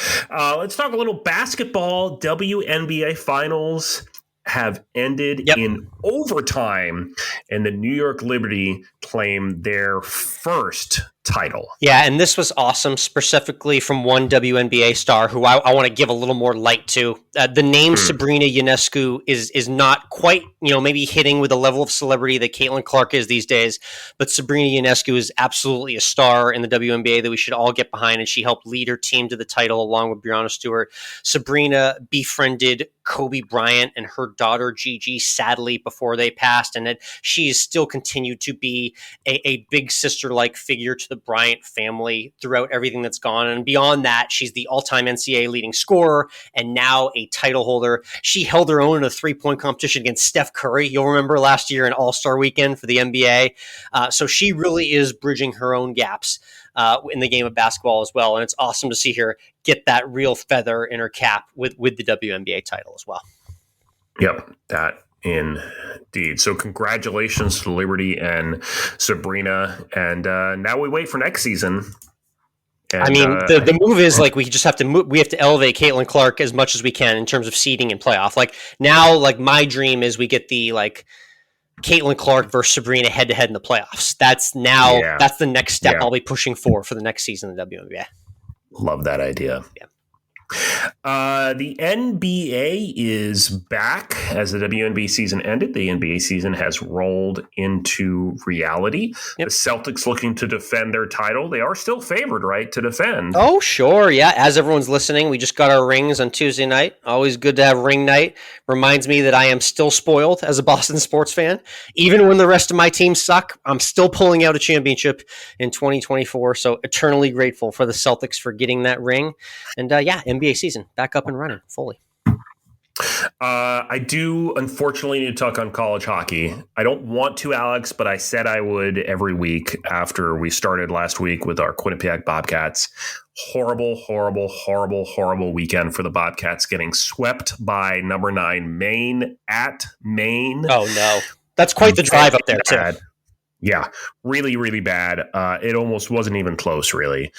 Let's talk a little basketball. WNBA finals have ended in overtime, and the New York Liberty claimed their first title. Yeah, and this was awesome, specifically from one WNBA star who I want to give a little more light to. The name Sabrina Ionescu is not quite, maybe hitting with the level of celebrity that Caitlin Clark is these days, but Sabrina Ionescu is absolutely a star in the WNBA that we should all get behind, and she helped lead her team to the title along with Breonna Stewart. Sabrina befriended Kobe Bryant and her daughter Gigi, sadly, before they passed, and that she's still continued to be a big sister-like figure to the Bryant family throughout everything that's gone. And beyond that, she's the all-time NCAA leading scorer and now a title holder. She held her own in a 3-point competition against Steph Curry. You'll remember last year in All-Star Weekend for the NBA. So she really is bridging her own gaps in the game of basketball as well. And it's awesome to see her get that real feather in her cap with the WNBA title as well. Yep, that indeed. So congratulations to Liberty and Sabrina. And now we wait for next season. And, I mean, the move is like we just have to we have to elevate Caitlin Clark as much as we can in terms of seeding and playoff. Like now, like my dream is we get the Caitlin Clark versus Sabrina head to head in the playoffs. That's the next step I'll be pushing for the next season of the WNBA. Love that idea. Yeah. The NBA is back as the WNBA season ended. The NBA season has rolled into reality. Yep. The Celtics looking to defend their title. They are still favored, right, to defend. Oh, sure. Yeah. As everyone's listening, we just got our rings on Tuesday night. Always good to have ring night. Reminds me that I am still spoiled as a Boston sports fan. Even when the rest of my teams suck, I'm still pulling out a championship in 2024. So eternally grateful for the Celtics for getting that ring. And NBA season back up and running fully. I do unfortunately need to talk on college hockey. I don't want to, Alex, but I said I would every week after we started last week with our Quinnipiac Bobcats. Horrible weekend for the Bobcats, getting swept by number 9 Maine at Maine. Oh no, that's quite the drive up there too. Yeah, really bad. It almost wasn't even close, really.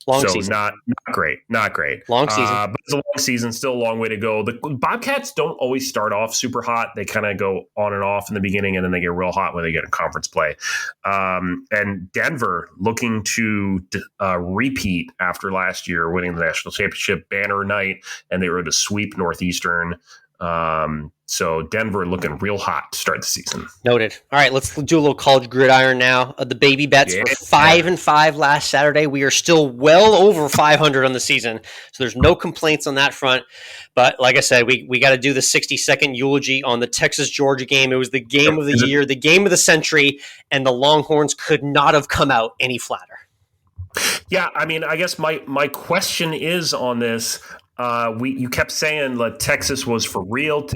Long season. Not great. Long season. But it's a long season, still a long way to go. The Bobcats don't always start off super hot. They kind of go on and off in the beginning, and then they get real hot when they get in conference play. And Denver looking to repeat after last year, winning the national championship banner night, and they were to sweep Northeastern. So Denver looking real hot to start the season. Noted. All right, let's do a little college gridiron now. The baby bets were 5-5 last Saturday. We are still well over 500 on the season, so there's no complaints on that front. But like I said, we got to do the 60-second eulogy on the Texas-Georgia game. It was the game of the year, the game of the century, and the Longhorns could not have come out any flatter. Yeah, I mean, I guess my question is on this. You kept saying like Texas was for real,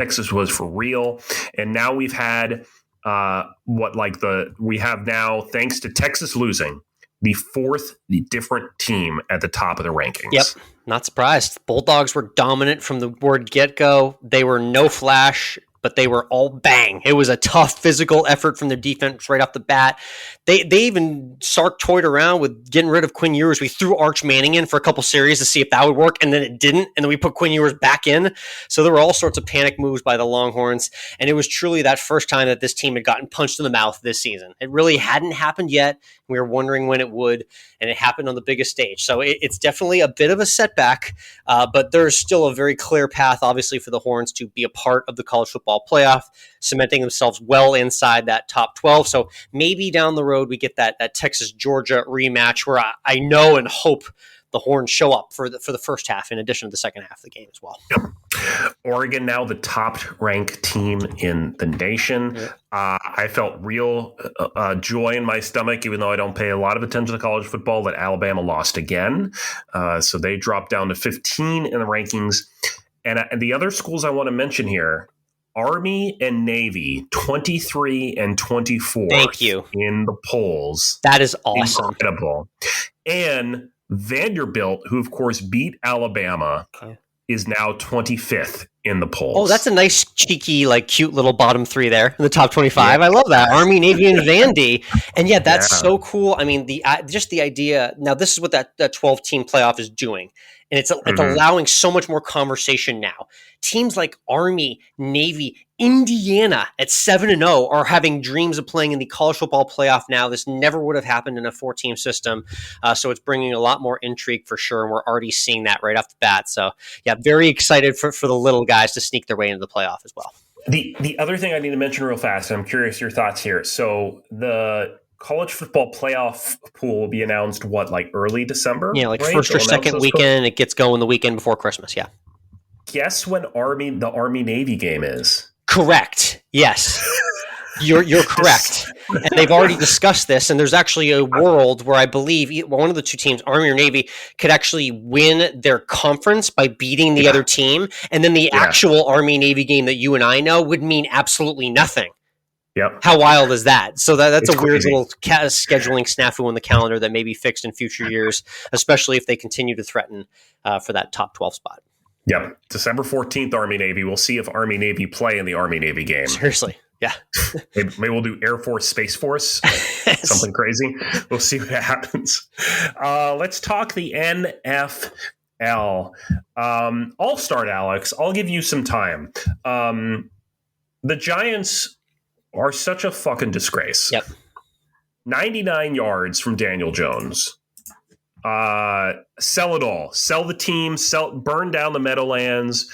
and now we've had we have now, thanks to Texas losing, the fourth different team at the top of the rankings. Yep, not surprised. Bulldogs were dominant from the word get-go. They were no flash, but they were all bang. It was a tough physical effort from their defense right off the bat. They even Sark toyed around with getting rid of Quinn Ewers. We threw Arch Manning in for a couple series to see if that would work, and then it didn't, and then we put Quinn Ewers back in. So there were all sorts of panic moves by the Longhorns, and it was truly that first time that this team had gotten punched in the mouth this season. It really hadn't happened yet. We were wondering when it would, and it happened on the biggest stage. So it's definitely a bit of a setback, but there's still a very clear path, obviously, for the Horns to be a part of the college football playoff, cementing themselves well inside that top 12. So maybe down the road we get that Texas-Georgia rematch where I know and hope the Horns show up for the first half in addition to the second half of the game as well. Yep. Oregon now the top-ranked team in the nation. Yep. I felt real joy in my stomach, even though I don't pay a lot of attention to college football, that Alabama lost again. So they dropped down to 15 in the rankings. And the other schools I want to mention here, Army and Navy, 23 and 24. Thank you. In the polls. That is awesome. Incredible. And Vanderbilt, who of course beat Alabama, is now 25th in the polls. Oh, that's a nice, cheeky, cute little bottom three there in the top 25. Yeah. I love that. Army, Navy, and Vandy. And yeah, that's so cool. I mean, just the idea. Now, this is what that 12-team playoff is doing. And it's allowing so much more conversation now. Teams like Army, Navy, Indiana at 7-0 are having dreams of playing in the college football playoff now. This never would have happened in a 4-team system. So it's bringing a lot more intrigue for sure. And we're already seeing that right off the bat. So yeah, very excited for the little guys to sneak their way into the playoff as well. The other thing I need to mention real fast, and I'm curious your thoughts here. So the college football playoff pool will be announced, early December? Yeah, first or second weekend. It gets going the weekend before Christmas, yeah. Guess when the Army-Navy game is? Correct, yes. You're correct. And they've already discussed this, and there's actually a world where I believe one of the two teams, Army or Navy, could actually win their conference by beating the other team, and then the actual Army-Navy game that you and I know would mean absolutely nothing. Yep. How wild is that? So that's it's a weird crazy. Little scheduling snafu in the calendar that may be fixed in future years, especially if they continue to threaten for that top 12 spot. Yep. December 14th, Army-Navy. We'll see if Army-Navy play in the Army-Navy game. Seriously. Yeah. Maybe we'll do Air Force, Space Force, something crazy. We'll see what happens. Let's talk the NFL. I'll start, Alex. I'll give you some time. The Giants are such a fucking disgrace. Yep. 99 yards from Daniel Jones. Sell it all. Sell the team. Burn down the Meadowlands.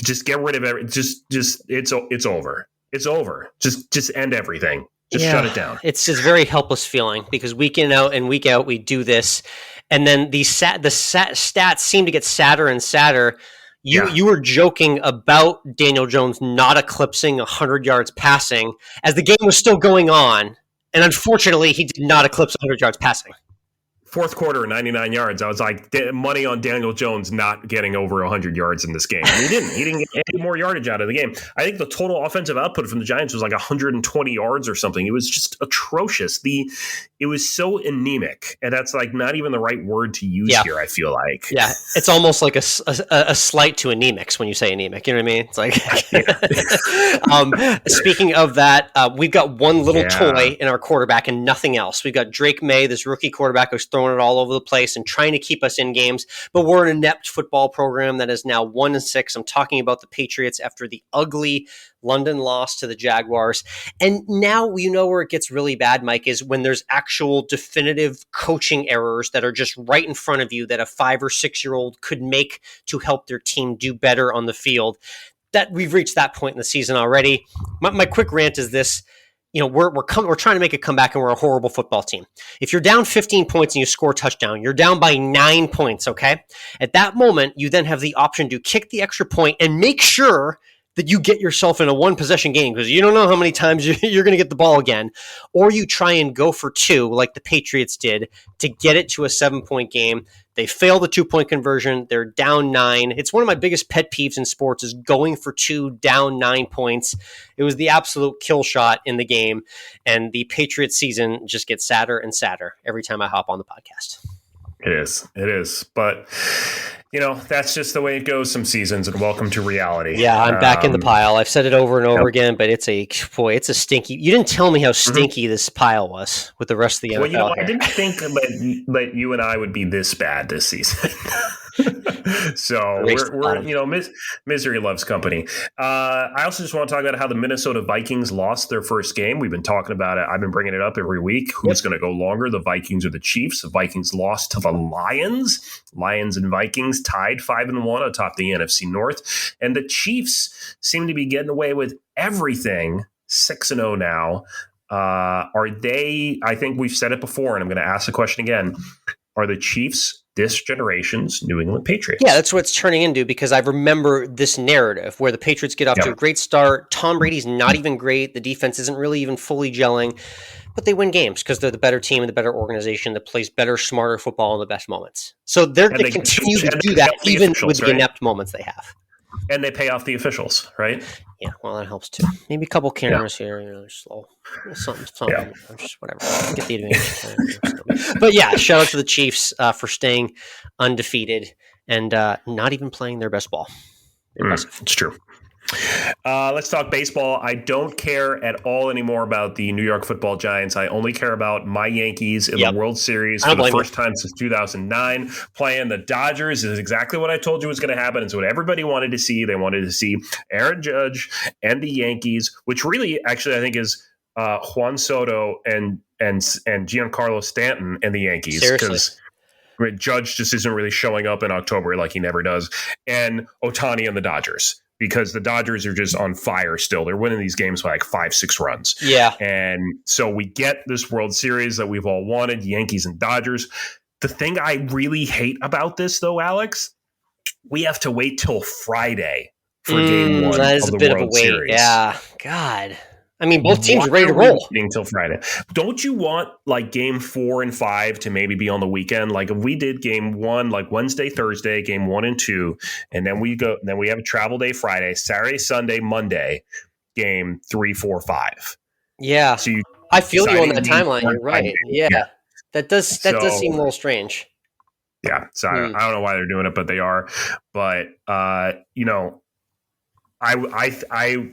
Just get rid of everything. Just it's over. It's over. Just end everything. Just shut it down. It's just very helpless feeling because week in and week out we do this, and then the stats seem to get sadder and sadder. You were joking about Daniel Jones not eclipsing 100 yards passing as the game was still going on, and unfortunately, he did not eclipse 100 yards passing. Fourth quarter, 99 yards. I was like, money on Daniel Jones not getting over 100 yards in this game. And he didn't. He didn't get any more yardage out of the game. I think the total offensive output from the Giants was 120 yards or something. It was just atrocious. It was so anemic, and that's not even the right word to use here, I feel like. Yeah, it's almost like a slight to anemics when you say anemic. You know what I mean? It's like, speaking of that, we've got one little toy in our quarterback and nothing else. We've got Drake May, this rookie quarterback who's thrown throwing it all over the place and trying to keep us in games. But we're an inept football program that is now 1-6. I'm talking about the Patriots after the ugly London loss to the Jaguars. And now you know where it gets really bad, Mike, is when there's actual definitive coaching errors that are just right in front of you that a 5 or 6 year old could make to help their team do better on the field. That we've reached that point in the season already. My quick rant is this. We're trying to make a comeback and we're a horrible football team. If you're down 15 points and you score a touchdown, you're down by 9 points, okay? At that moment, you then have the option to kick the extra point and make sure that you get yourself in a one-possession game because you don't know how many times you're going to get the ball again. Or you try and go for 2 like the Patriots did to get it to a 7-point game. They fail the 2-point conversion. They're down 9. It's one of my biggest pet peeves in sports is going for 2 down 9 points. It was the absolute kill shot in the game. And the Patriots season just gets sadder and sadder every time I hop on the podcast. It is. But, that's just the way it goes some seasons, and welcome to reality. Yeah, I'm back in the pile. I've said it over and over again, but it's a stinky. You didn't tell me how stinky this pile was with the rest of the NFL. Well, I didn't think that you and I would be this bad this season. So we're misery loves company. I also just want to talk about how the Minnesota Vikings lost their first game. We've been talking about it. I've been bringing it up every week. Who's going to go longer, the Vikings or the Chiefs? The Vikings lost to the Lions. Lions and Vikings tied 5-1 atop the NFC North. And the Chiefs seem to be getting away with everything. 6-0 now. Are they, I think we've said it before, and I'm going to ask the question again. Are the Chiefs this generation's New England Patriots? Yeah, that's what it's turning into because I remember this narrative where the Patriots get off to a great start. Tom Brady's not even great. The defense isn't really even fully gelling, but they win games because they're the better team and the better organization that plays better, smarter football in the best moments. So they're going to continue to do that even with the inept moments they have. And they pay off the officials, right? Yeah, well, that helps too. Maybe a couple cameras here, slow. Something. Just whatever. Get the advantage. But yeah, shout out to the Chiefs for staying undefeated and not even playing their best ball. Impressive. It's true. Let's talk baseball. I don't care at all anymore about the New York Football Giants. I only care about my Yankees in the World Series for the first time since 2009. Playing the Dodgers is exactly what I told you was going to happen. It's what everybody wanted to see. They wanted to see Aaron Judge and the Yankees, which really actually I think is Juan Soto and Giancarlo Stanton and the Yankees. Because Judge just isn't really showing up in October like he never does. And Ohtani and the Dodgers. Because the Dodgers are just on fire still. They're winning these games by like 5-6 runs. Yeah. And so we get this World Series that we've all wanted, Yankees and Dodgers. The thing I really hate about this, though, Alex, we have to wait till Friday for game 1 that is of the a bit World of a wait. Series. Yeah. God. I mean, both teams are ready to roll. Until Friday. Don't you want like game 4 and 5 to maybe be on the weekend? Like if we did game 1, like Wednesday, Thursday, game 1 and 2, and then we have a travel day Friday, Saturday, Sunday, Monday, game 3, 4, 5. Yeah. So I feel you on that timeline. You're right. Yeah. That does seem a little strange. Yeah. So I don't know why they're doing it, but they are. But I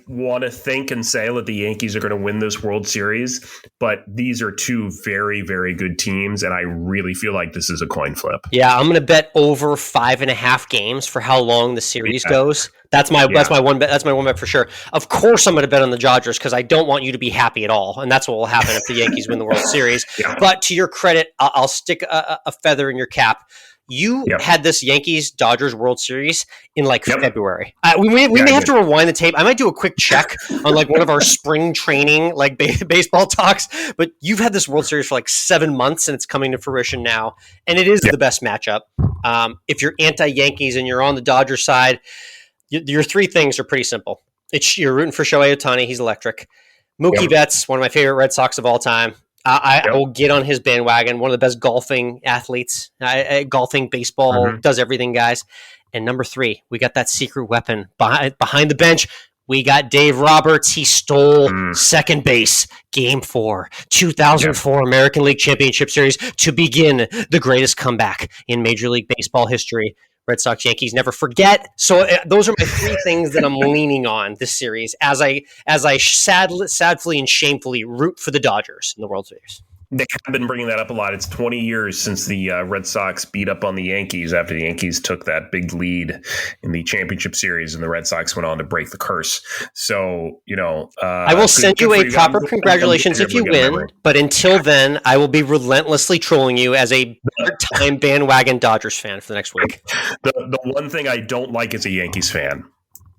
want to think and say that the Yankees are going to win this World Series, but these are 2 very, very good teams, and I really feel like this is a coin flip. Yeah, I'm going to bet over 5.5 games for how long the series goes. That's my one bet. That's my one bet for sure. Of course, I'm going to bet on the Dodgers because I don't want you to be happy at all, and that's what will happen if the Yankees win the World Series. Yeah. But to your credit, I'll stick a feather in your cap. You had this Yankees-Dodgers World Series in February. We may have to rewind the tape. I might do a quick check on one of our spring training baseball talks. But you've had this World Series for 7 months, and it's coming to fruition now. And it is the best matchup. If you're anti-Yankees and you're on the Dodgers side, your 3 things are pretty simple. You're rooting for Shohei Ohtani. He's electric. Mookie Betts, one of my favorite Red Sox of all time. I will get on his bandwagon. One of the best golfing athletes, golfing, baseball, does everything, guys. And number 3, we got that secret weapon behind the bench. We got Dave Roberts. He stole second base, Game 4, 2004 American League Championship Series to begin the greatest comeback in Major League Baseball history. Red Sox, Yankees, never forget. So those are my 3 things that I'm leaning on this series as I sadly and shamefully root for the Dodgers in the World Series. They have been bringing that up a lot. It's 20 years since the Red Sox beat up on the Yankees after the Yankees took that big lead in the championship series, and the Red Sox went on to break the curse. So, I will send you a proper congratulations if you win, but until then, I will be relentlessly trolling you as a part-time bandwagon Dodgers fan for the next week. The one thing I don't like as a Yankees fan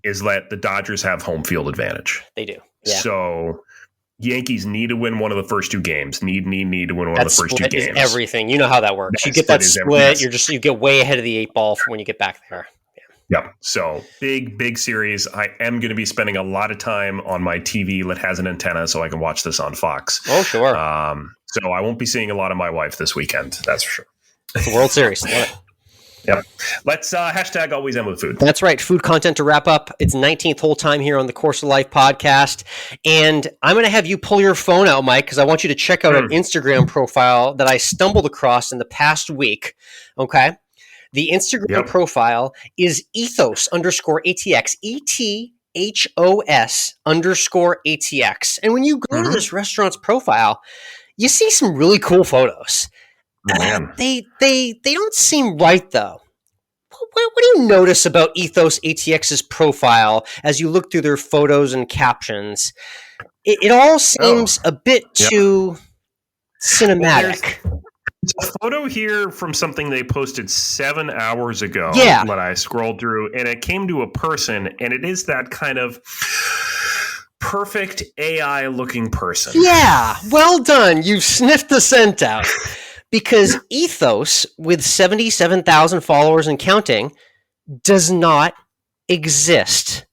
is that the Dodgers have home field advantage. They do. Yeah. So Yankees need to win one of the first two games. Need to win one of the first two games. Is everything. You know how that works. You get that split. You get way ahead of the 8 ball when you get back there. Yep. So big series. I am going to be spending a lot of time on my TV that has an antenna so I can watch this on Fox. Oh, sure. So I won't be seeing a lot of my wife this weekend. That's for sure. It's the World Series. Love it. Yep. Let's hashtag always end with food. That's right. Food content to wrap up. It's 19th whole time here on the Course of Life podcast. And I'm going to have you pull your phone out, Mike, because I want you to check out an Instagram profile that I stumbled across in the past week. Okay. The Instagram profile is ethos_ATX, ETHOS_ATX. And when you go to this restaurant's profile, you see some really cool photos. They don't seem right, though. What do you notice about Ethos ATX's profile as you look through their photos and captions? It all seems a bit too cinematic. There's a photo here from something they posted 7 hours ago that I scrolled through, and it came to a person, and it is that kind of perfect AI-looking person. Yeah, well done. You've sniffed the scent out. Because Ethos, with 77,000 followers and counting, does not exist.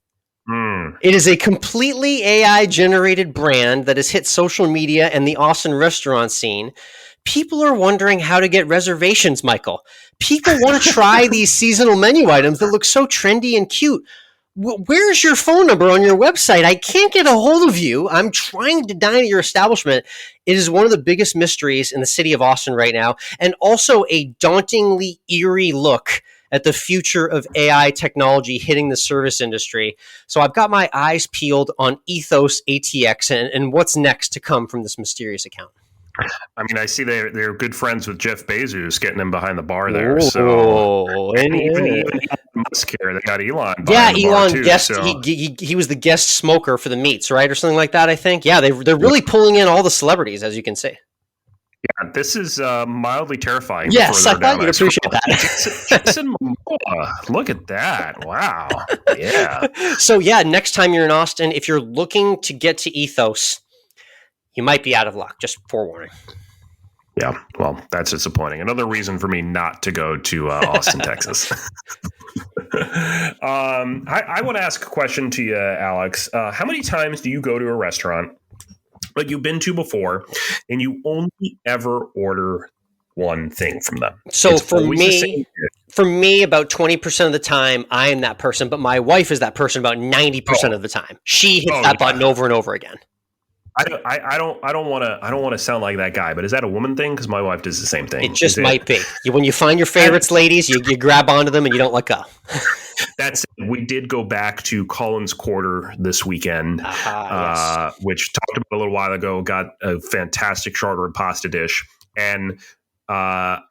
It is a completely AI-generated brand that has hit social media and the Austin restaurant scene. People are wondering how to get reservations, Michael. People want to try these seasonal menu items that look so trendy and cute. Where's your phone number on your website? I can't get a hold of you. I'm trying to dine at your establishment. It is one of the biggest mysteries in the city of Austin right now, and also a dauntingly eerie look at the future of AI technology hitting the service industry. So I've got my eyes peeled on Ethos ATX and what's next to come from this mysterious account. I mean, I see they're good friends with Jeff Bezos, getting him behind the bar there. And even Musk here, they got Elon. Yeah, Elon too, guest. So. He was the guest smoker for the meets, right, or something like that. I think. Yeah, they're really pulling in all the celebrities, as you can see. Yeah, this is mildly terrifying. Yes, I thought you'd appreciate that. Jason Momoa, look at that! Wow. Yeah. So yeah, next time you're in Austin, if you're looking to get to Ethos, you might be out of luck. Just forewarning. Yeah, well, that's disappointing. Another reason for me not to go to Austin, Texas. I want to ask a question to you, Alex. How many times do you go to a restaurant like you've been to before and you only ever order one thing from them? So for me, about 20% of the time, I am that person, but my wife is that person about 90% of the time. She hits that button over and over again. I don't want to sound like that guy, but is that a woman thing? Because my wife does the same thing. It just might be. When you find your favorites, ladies, you grab onto them and you don't let go. That's it. We did go back to Collins Quarter this weekend, which talked about a little while ago. Got a fantastic short rib pasta dish, and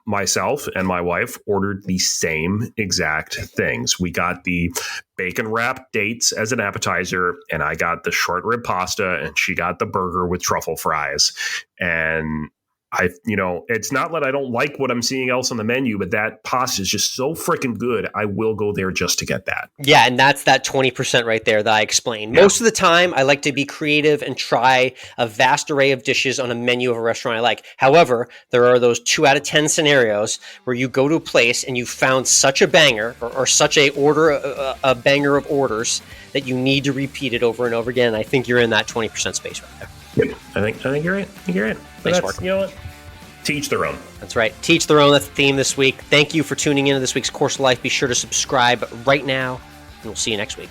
myself and my wife ordered the same exact things. We got the bacon wrapped dates as an appetizer, and I got the short rib pasta, and she got the burger with truffle fries. And it's not that I don't like what I'm seeing else on the menu, but that pasta is just so freaking good. I will go there just to get that. Yeah, and that's that 20% right there that I explained. Yeah. Most of the time, I like to be creative and try a vast array of dishes on a menu of a restaurant I like. However, there are those 2 out of 10 scenarios where you go to a place and you found such a banger or such a banger of orders that you need to repeat it over and over again. I think you're in that 20% space right there. Yep. I think you're right. Thanks, Mark. You know what? Teach their own. That's right. Teach their own. That's the theme this week. Thank you for tuning in to this week's Course of Life. Be sure to subscribe right now, and we'll see you next week.